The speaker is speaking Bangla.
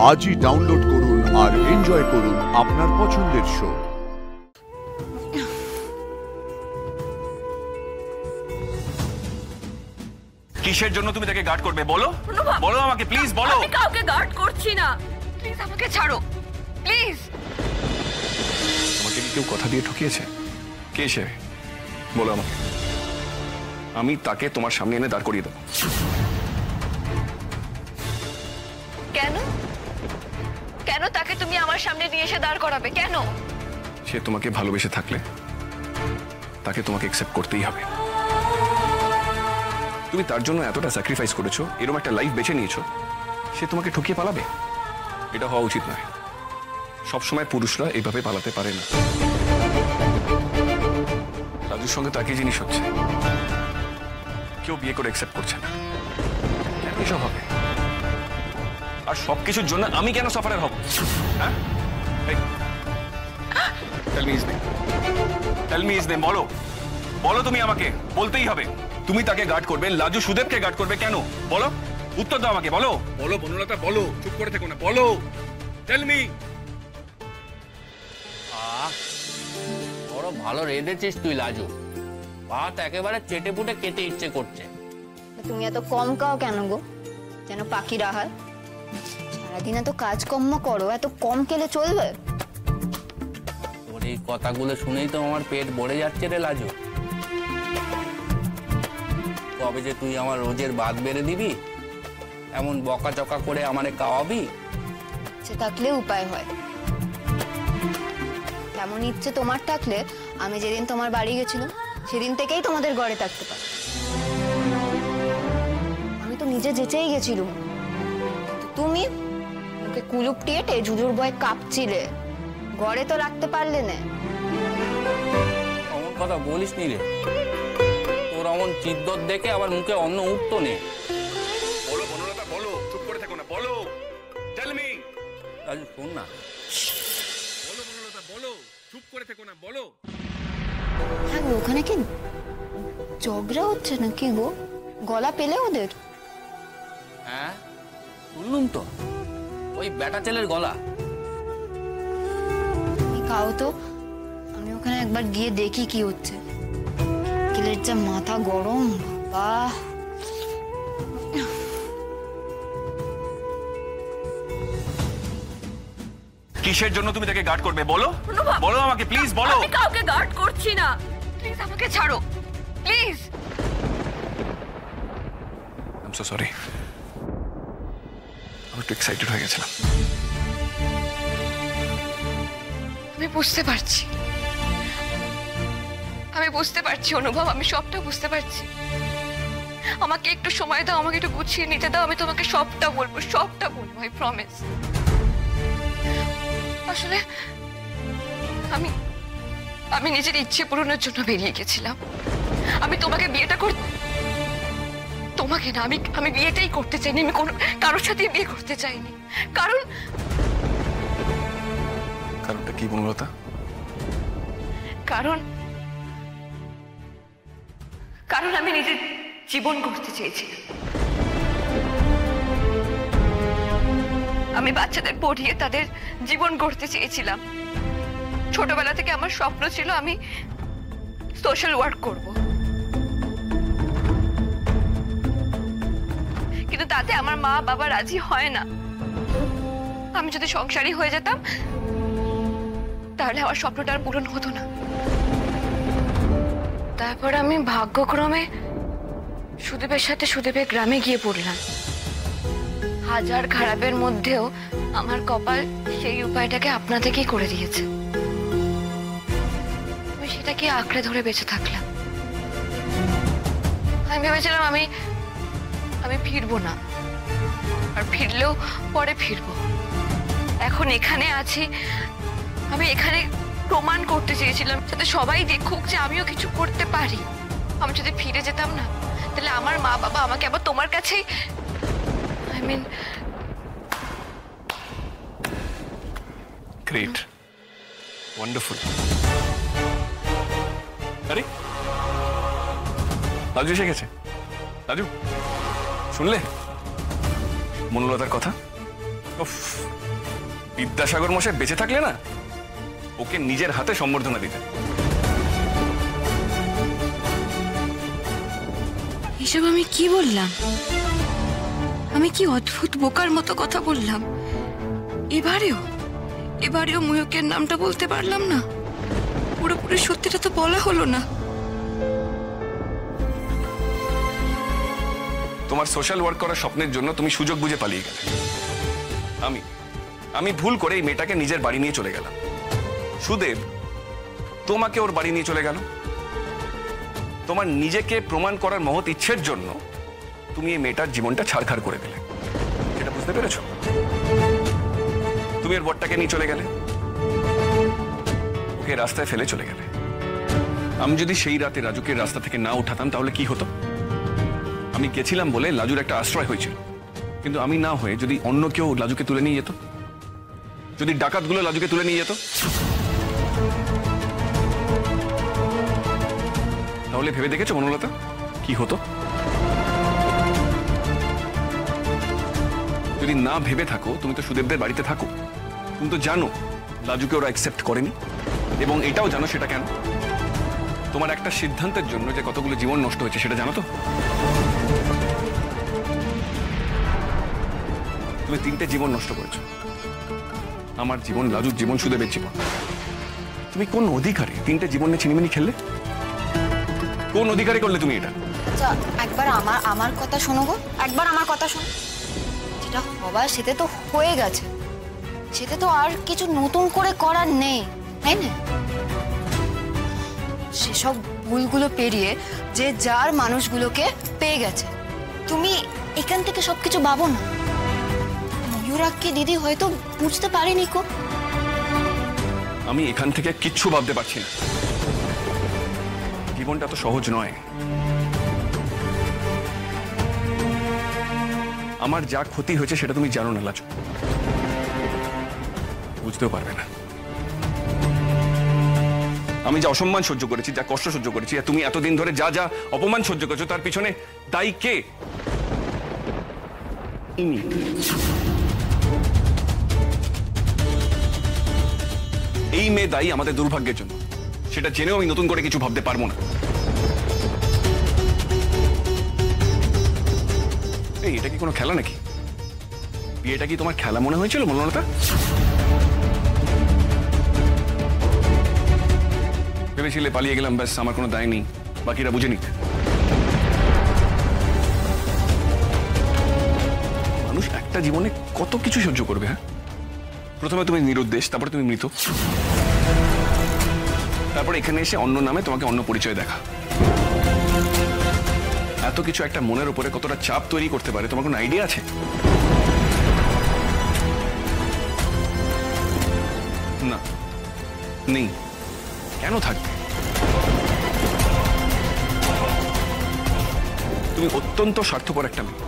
আজই ডাউনলোড করুন আর এনজয় করুন আপনার পছন্দের শো। কিসের জন্য তুমি তাকে গার্ড করবে বলো? বলো আমাকে প্লিজ বলো। আমি কাউকে গার্ড করছি না, প্লিজ আমাকে ছাড়ো প্লিজ। তোমাকে কি কেউ কথা দিয়ে ঠকিয়েছে? কে সে বলো আমাকে, আমি তাকে তোমার সামনে এনে দাঁড় করিয়ে দেবো। কেন কেন তাকে তুমি আমার সামনে নিয়ে এসে দাঁড় করাবে কেন? সে তোমাকে ভালোবেসে থাকলে তাকে তোমাকে অ্যাকসেপ্ট করতেই হবে। তুমি তার জন্য এতটা স্যাক্রিফাইস করেছো, এরকম একটা লাইফ বেছে নিয়েছো, সে তোমাকে ঠকিয়ে পালাবে? এটা হওয়া উচিত নয়। সবসময় পুরুষরা এইভাবে পালাতে পারে না। রাজুর সঙ্গে তো একই জিনিস হচ্ছে, কেউ বিয়ে করে অ্যাকসেপ্ট করছে না। কেন এসব হবে? আর সবকিছুর জন্য আমি কেন সাফারার হব? হ্যাঁ, টেল মি হিজ নেম। বলো বলো, তুমি আমাকে বলতেই হবে। তুমি তাকে গার্ড করবে, লাজু সুদেবকে গার্ড করবে কেন? বলো, উত্তর দাও আমাকে। বলো বলো বনলতা, বলো, চুপ করে থেকো না, বলো, টেল মি। বড় ভালো রেঁধেছিস তুই লাজু, ভাত একেবারে চেটে পুটে কেটে ইচ্ছে করছে। তুমি এত কম খাও কেন গো? যেন পাখির আহার। সারাদিন এত কাজকর্ম করো, এত কম খেলে চলবে? তোর এই কথাগুলো শুনেই তো আমার পেট ভরে যাচ্ছে রে লাজু। কবে যে তুই আমার রোজের ভাত বেড়ে দিবি, এমন বকাচকা করে আমারে খাওয়াবি? ইচ্ছে থাকলে উপায় হয়। তেমন ইচ্ছে তোমার থাকলে আমি যেদিন তোমার বাড়ি গেছিলাম সেদিন থেকেই তোমাদের ঘরে থাকতে পারি। আমি তো নিজে যেচেই গেছিলাম, তুমি ওকে কুলুপ টিয়েটে জুজুর ভয়ে কাঁপছিলে, ঘরে তো রাখতে পারলে না। অমন কথা বলিস নি রে, তোর অমন চিদ্দত দেখে আবার মুখে অন্ন উঠতো নে। বলো বনলতা, বলো, চুপ করে থেকো না, বলো, টেল মি। লাজু শোন না, বলো বনলতা, বলো, চুপ করে থেকো না, বলো। হ্যাঁ গো, ওখানে কি ঝগড়া হচ্ছে না কি গো? গলা পেলে ওদের? হ্যাঁ শুনলুম তো, ওই বেটা ছেলের গলা। তুমি খাও তো, আমি ওখানে একবার গিয়ে দেখি কি হচ্ছে। কিলের যা মাথা গরম, বাহ। কিসের জন্য তুমি তাকে গার্ড করবে বলো? বলো আমাকে প্লিজ, বলো। আমি কাউকে গার্ড করছি না, প্লিজ আমাকে ছাড়ো please. I am so sorry, আমি একটু এক্সাইটেড হয়ে গেছিলাম। আমি বুঝতে পারছি, আমি বুঝতে পারছি অনুভব, আমি সবটা বুঝতে পারছি। আমাকে একটু সময় দাও, আমাকে একটু গুছিয়ে নিতে দাও, আমি তোমাকে সবটা বলবো, সবটা বলবো, আই প্রমিস। আসলে আমি আমি নিজের ইচ্ছে পূরণের জন্য বেরিয়ে গেছিলাম। আমি তোমাকে বিয়েটা তোমাকে না, আমি বিয়েটাই করতে চাইনি। আমি কোনো কারোর সাথে বিয়ে করতে চাইনি। কারণটা কি বনলতা? কারণ আমি নিজের জীবন গড়তে চেয়েছিলাম। আমি বাচ্চাদের পড়িয়ে তাদের জীবন গড়তে চেয়েছিলাম। ছোটবেলা থেকে আমার স্বপ্ন ছিল আমি সোশ্যাল ওয়ার্ক করব, কিন্তু তাতে আমার মা বাবা রাজি হয় না। আমি যদি সংসারী হয়ে যেতাম তাহলে আমার স্বপ্নটা আর পূরণ হতো না। তারপর আমি ভাগ্যক্রমে সুদেবের সাথে সুদেবের গ্রামে গিয়ে পড়লাম। হাজার খারাপের মধ্যেও আমার কপাল সেই উপায়টাকে আপনা থেকেই করে দিয়েছে। আমি সেটাকে আঁকড়ে ধরে বেঁচে থাকলাম। আমি ভেবেছিলাম আমি ফিরবো না, আর ফিরলেও পরে ফিরবো। এখন এখানে আছি, আমি এখানে প্রমাণ করতে চেয়েছিলাম যাতে সবাই দেখুক যে আমিও কিছু করতে পারি। আমি যদি ফিরে যেতাম না, তাহলে আমার মা বাবা আমাকে আবার তোমার কাছেই, আই মিন। Great, wonderful. আরে রাজু এসে গেছে। রাজু, শুনলে মনলতার কথা? উফ, বিদ্যাসাগর মশাই বেঁচে থাকলে না ওকে নিজের হাতে সম্বর্ধনা দিতেন। এসব আমি কি বললাম? আমি কি অদ্ভুত বোকার মতো কথা বললাম? এবারেও ময়ূকের নামটা বলতে পারলাম না। পুরোপুরি সত্যিটা তো বলা হলো না। তোমার সোশ্যাল ওয়ার্ক করার স্বপ্নের জন্য তুমি সুযোগ বুঝে পালিয়ে গেলে। আমি ভুল করে এই মেয়েটাকে নিজের বাড়ি নিয়ে চলে গেলাম। সুদেব তোমাকে ওর বাড়ি নিয়ে চলে গেল। তোমার নিজেকে প্রমাণ করার মহৎ ইচ্ছের জন্য তুমি এই মেয়েটার জীবনটা ছাড়খাড় করে দিলে। এটা বুঝতে পেরেছো? তুমি ওর বরটাকে নিয়ে চলে গেলে, ওকে রাস্তায় ফেলে চলে গেলে। আমি যদি সেই রাতে রাজুকে রাস্তা থেকে না উঠাতাম তাহলে কি হতো? আমি গেছিলাম বলে লাজুর একটা আশ্রয় হয়েছিল, কিন্তু আমি না হয়ে যদি অন্য কেউ লাজুকে তুলে নিয়ে যেত, যদি ডাকাতগুলো লাজুকে তুলে নিয়ে যেত, তাহলে ভেবে দেখেছো বনলতা কি হতো? যদি না ভেবে থাকো, তুমি তো সুদেবদের বাড়িতে থাকো, তুমি তো জানো লাজুকে ওরা অ্যাকসেপ্ট করেনি, এবং এটাও জানো সেটা কেন। তোমার একটা সিদ্ধান্তের জন্য যে কতগুলো জীবন নষ্ট হয়েছে সেটা জানো তো? তুমি 3টে জীবন নষ্ট করেছো, আমার জীবন, লাজুর জীবন, সুদেবের জীবন। তুমি কোন অধিকারে 3টে জীবন নিয়ে ছিনিমিনি খেললে? কোন অধিকারে করলে তুমি এটা? আচ্ছা একবার আমার কথা শোনো গো, একবার আমার কথা শোনো। যেটা হবার সেটা তো হয়ে গেছে, সেটা তো আর কিছু নতুন করে করার নেই, তাই না? সেসব ভুলগুলো পেরিয়ে যে যার মানুষগুলোকে পেয়ে গেছে, তুমি এখান থেকে সবকিছু ভাবো না। ময়ূরাক্ষী দিদি হয়তো বুঝতে পারেনি কো। আমি এখান থেকে কিচ্ছু ভাবতে পারছি না। জীবনটা তো সহজ নয়। আমার যা ক্ষতি হয়েছে সেটা তুমি জানো না লাজু, বুঝতেও পারবে না। আমি যা অসম্মান সহ্য করেছি, যা কষ্ট সহ্য করেছি, আর তুমি এতদিন ধরে যা যা অপমান সহ্য করেছো, তার পিছনে দায়ী কে? ইনি। এই মেয়ে দায়ী আমাদের দুর্ভাগ্যের জন্য, সেটা জেনেও আমি নতুন করে কিছু ভাবতে পারবো না। এই এটা কি কোনো খেলা নাকি? বিয়েটা কি তোমার খেলা মনে হয়েছিল মনলতা? ভেবেছিলে পালিয়ে গেলাম, ব্যাস আমার কোনো দায় নেই, বাকিরা বুঝে নিক। মানুষ একটা জীবনে কত কিছু সহ্য করবে। হ্যাঁ, প্রথমে তুমি নিরুদ্দেশ, তারপরে তুমি মৃত, তারপরে এখানে এসে অন্য নামে তোমাকে অন্য পরিচয় দেখা। এত কিছু একটা মনের উপরে কতটা চাপ তৈরি করতে পারে তোমার কোনো আইডিয়া আছে? না, নেই। কেন থাকবে? তুমি অত্যন্ত স্বার্থপর একটা মেয়ে।